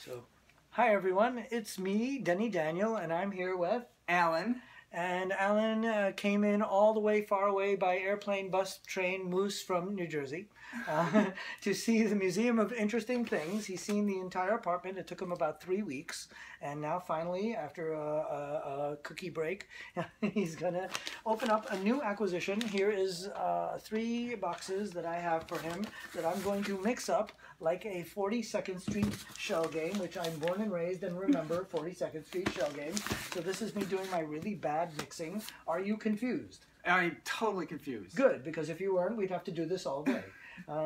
So, hi everyone, it's me, Denny Daniel, and I'm here with Alan. And Alan came in all the way far away by airplane, bus, train, moose from New Jersey to see the Museum of Interesting Things. He's seen the entire apartment. It took him about 3 weeks. And now finally, after a cookie break, he's going to open up a new acquisition. Here is 3 boxes that I have for him that I'm going to mix up like a 42nd Street shell game, which I'm born and raised and remember 42nd Street shell game. So this is me doing my really bad mixing. Are you confused? I'm totally confused. Good, because if you weren't, we'd have to do this all day.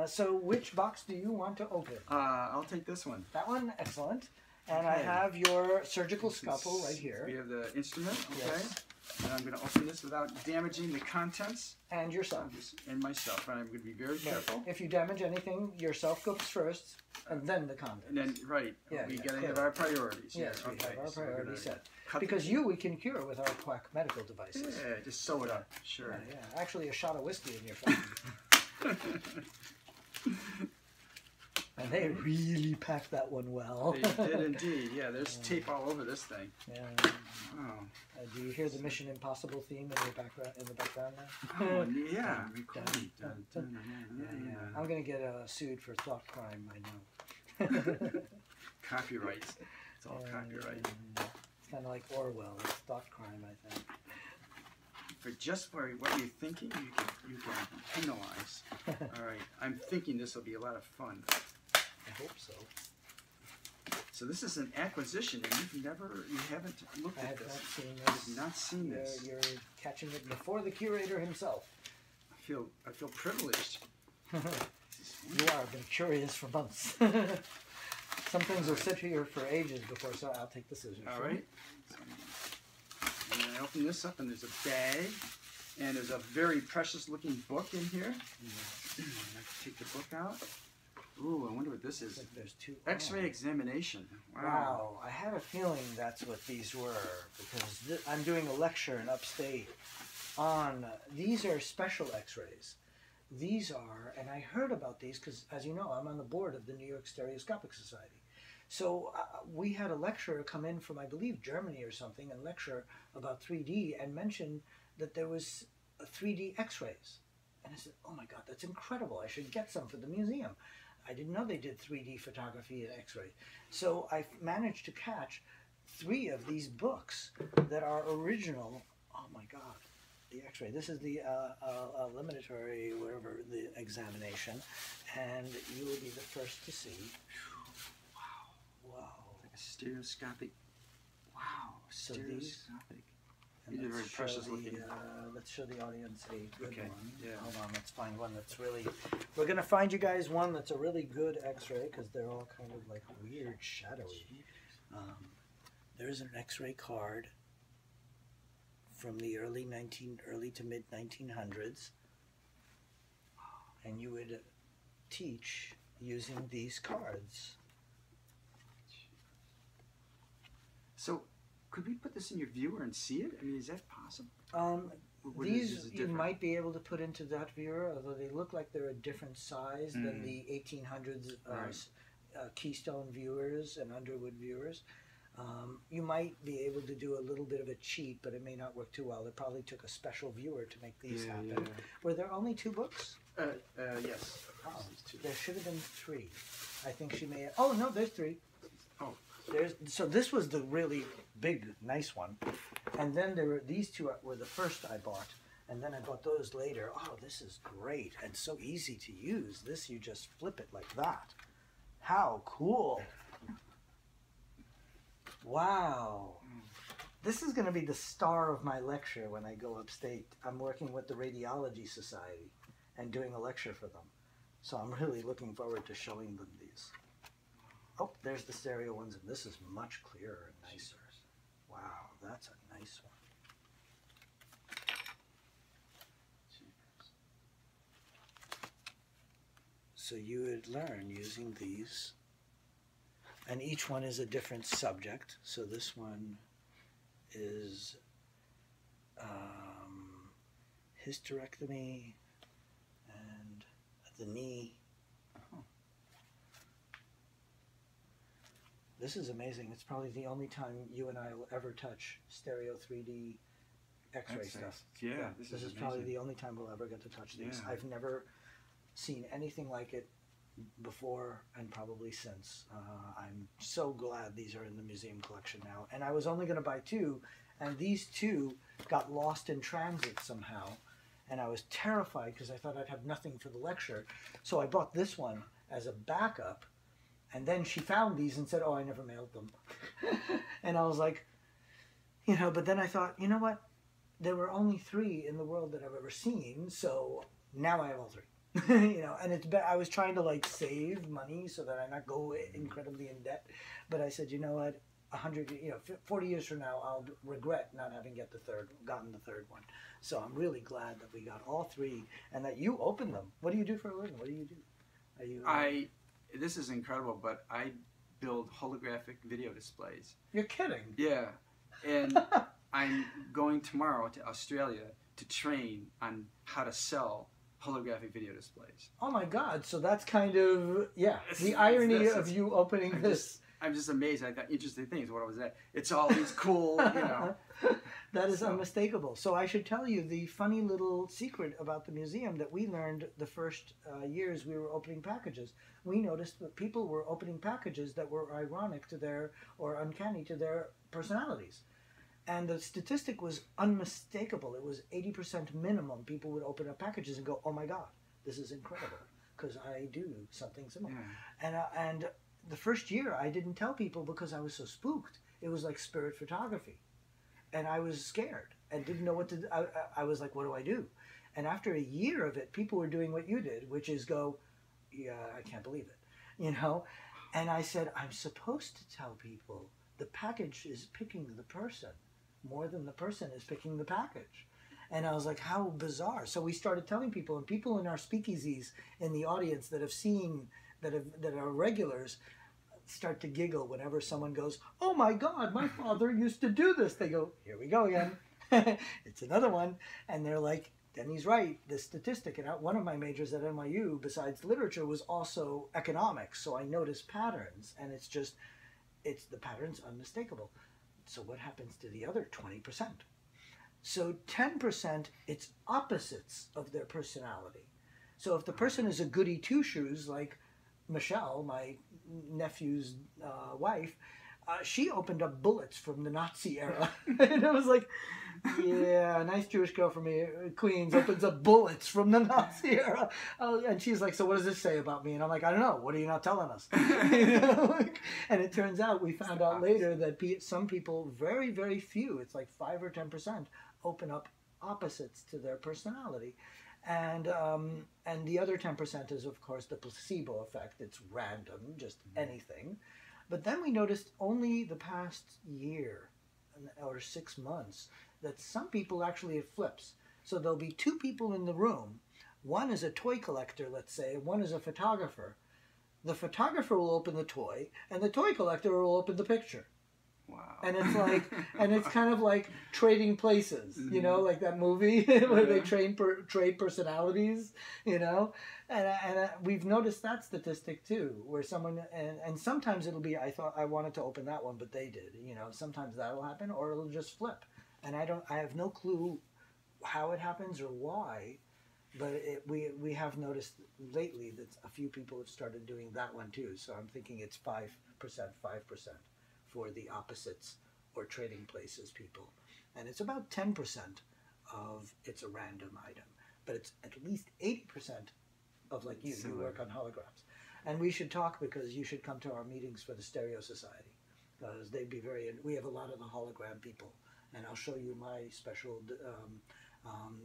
So which box do you want to open? I'll take this one. That one? Excellent. And Okay. I have your surgical scalpel right here. We have the instrument, okay. Yes. And I'm going to open this without damaging the contents. And yourself. And myself. And I'm going to be very careful. If you damage anything, yourself goes first, and then the contents. And then, right, we got to have our priorities. Yes, here. we have our priorities set. Cut Because we can cure with our quack medical devices. Yeah, just sew it up. Sure. Yeah. Actually, a shot of whiskey in your phone. And they really packed that one well. They did indeed. Yeah, there's tape all over this thing. Yeah. Oh. Do you hear the Mission Impossible theme in the background now? Oh, yeah. I'm gonna get sued for thought crime. I know. Copyrights. It's all copyright. It's kind of like Orwell. It's thought crime, I think. For just for what you're thinking, you can penalize. All right, I'm thinking this will be a lot of fun. I hope so. So this is an acquisition, and you haven't looked I at have this. not seen I this. have not seen this. You're catching it before the curator himself. I feel privileged. You are. I've been curious for months. Some things will sit here for ages before, so I'll take the scissors. All right. And I open this up, and there's a bag, and there's a very precious-looking book in here. Take the book out. Ooh, I wonder what this is. There's 2. X-ray examination. Wow. I had a feeling that's what these were, because I'm doing a lecture in upstate on, these are special x-rays. These are, and I heard about these because, as you know, I'm on the board of the New York Stereoscopic Society. So we had a lecturer come in from, I believe, Germany or something, and lecture about 3D and mention that there was 3D x-rays. And I said, oh my God, that's incredible. I should get some for the museum. I didn't know they did 3D photography and x-ray. So I managed to catch 3 of these books that are original. Oh my God, the x-ray. This is the eliminatory, whatever, the examination. And you will be the first to see. Wow. Like a stereoscopic. Wow. So Stereoscopic. And These are very precious looking. let's show the audience a good one. Yeah. Hold on, let's find one that's really... We're going to find you guys one that's a really good x-ray, because they're all kind of like weird, shadowy. There's an x-ray card from the early to mid 1900s. And you would teach using these cards. So, could we put this in your viewer and see it? I mean, is that possible? These you might be able to put into that viewer, although they look like they're a different size than the 1800s Keystone viewers and Underwood viewers. You might be able to do a little bit of a cheat, but it may not work too well. It probably took a special viewer to make these happen. Yeah. Were there only 2 books? Yes. Oh, there should have been 3. I think she may have... Oh, no, there's 3. Oh. So this was the really big, nice one. And then there were these 2 were the first I bought. And then I bought those later. Oh, this is great and so easy to use. This, you just flip it like that. How cool. Wow. This is going to be the star of my lecture when I go upstate. I'm working with the Radiology Society and doing a lecture for them. So I'm really looking forward to showing them these. Oh, there's the stereo ones, and this is much clearer and nicer. Wow, that's a nice one. So you would learn using these. And each one is a different subject. So this one is hysterectomy and the knee. This is amazing. It's probably the only time you and I will ever touch stereo 3D X-ray X-rays. stuff. Yeah, This this is is probably amazing. the only time we'll ever get to touch these. Yeah. I've never seen anything like it before and probably since. I'm so glad these are in the museum collection now. And I was only going to buy 2, and these 2 got lost in transit somehow. And I was terrified because I thought I'd have nothing for the lecture. So I bought this one as a backup. And then she found these and said, oh, I never mailed them. And I was like, you know, but then I thought, you know what? There were only 3 in the world that I've ever seen. So now I have all 3. You know, and I was trying to like save money so that I not go incredibly in debt. But I said, you know what? 40 years from now, I'll regret not having gotten the third one. So I'm really glad that we got all 3 and that you opened them. What do you do for a living? What do you do? Are you? This is incredible, but I build holographic video displays. You're kidding. Yeah, and I'm going tomorrow to Australia to train on how to sell holographic video displays. Oh my God! So that's kind of the irony of you opening this. I'm just amazed. I thought interesting things. What was that? It's all these cool, you know. That is unmistakable. So I should tell you the funny little secret about the museum that we learned the first years we were opening packages. We noticed that people were opening packages that were ironic to their, or uncanny to their personalities. And the statistic was unmistakable. It was 80% minimum. People would open up packages and go, oh my God, this is incredible. Because I do something similar. Yeah. And the first year I didn't tell people because I was so spooked. It was like spirit photography. And I was scared and didn't know what to do. I was like, what do I do? And after a year of it, people were doing what you did, which is go, yeah, I can't believe it, you know? And I said, I'm supposed to tell people the package is picking the person more than the person is picking the package. And I was like, how bizarre. So we started telling people, and people in our speakeasies in the audience that have seen, that are regulars, start to giggle whenever someone goes, oh my God, my father used to do this. They go, here we go again. It's another one. And they're like, Denny's right, the statistic. And one of my majors at NYU, besides literature, was also economics. So I noticed patterns, and the pattern's unmistakable. So what happens to the other 20%? So 10%, it's opposites of their personality. So if the person is a goody two-shoes, like Michelle, my nephew's wife, she opened up bullets from the Nazi era. And it was like, yeah, a nice Jewish girl from Queens opens up bullets from the Nazi era. And she's like, so what does this say about me? And I'm like, I don't know. What are you not telling us? You know? And it turns out, we found out later that some people, very, very few, it's like 5 or 10%, open up opposites to their personality. And the other 10% is, of course, the placebo effect. It's random, just anything. But then we noticed only the past year or 6 months that some people actually, it flips. So there'll be 2 people in the room. One is a toy collector, let's say. One is a photographer. The photographer will open the toy, and the toy collector will open the picture. Wow. And it's like, and it's kind of like trading places, you know, like that movie where they trade personalities, you know, and we've noticed that statistic too, where someone, and sometimes it'll be, I wanted to open that one, but they did, you know, sometimes that'll happen, or it'll just flip, and I have no clue how it happens or why, but we have noticed lately that a few people have started doing that one too, so I'm thinking it's 5%. For the opposites or trading places people. And it's about 10% of it's a random item. But it's at least 80% of, like you work on holograms. And we should talk, because you should come to our meetings for the Stereo Society. Because they'd be we have a lot of the hologram people. And I'll show you my special,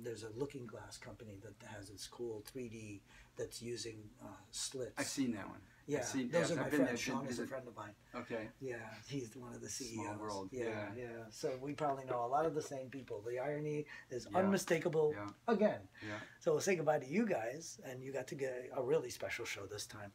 there's a looking glass company that has this cool 3D that's using slits. I've seen that one. Yeah, those are my friends. Sean is a friend of mine. Okay. Yeah, he's one of the CEOs. Small world. Yeah. So we probably know a lot of the same people. The irony is unmistakable again. Yeah. So we'll say goodbye to you guys, and you got to get a really special show this time.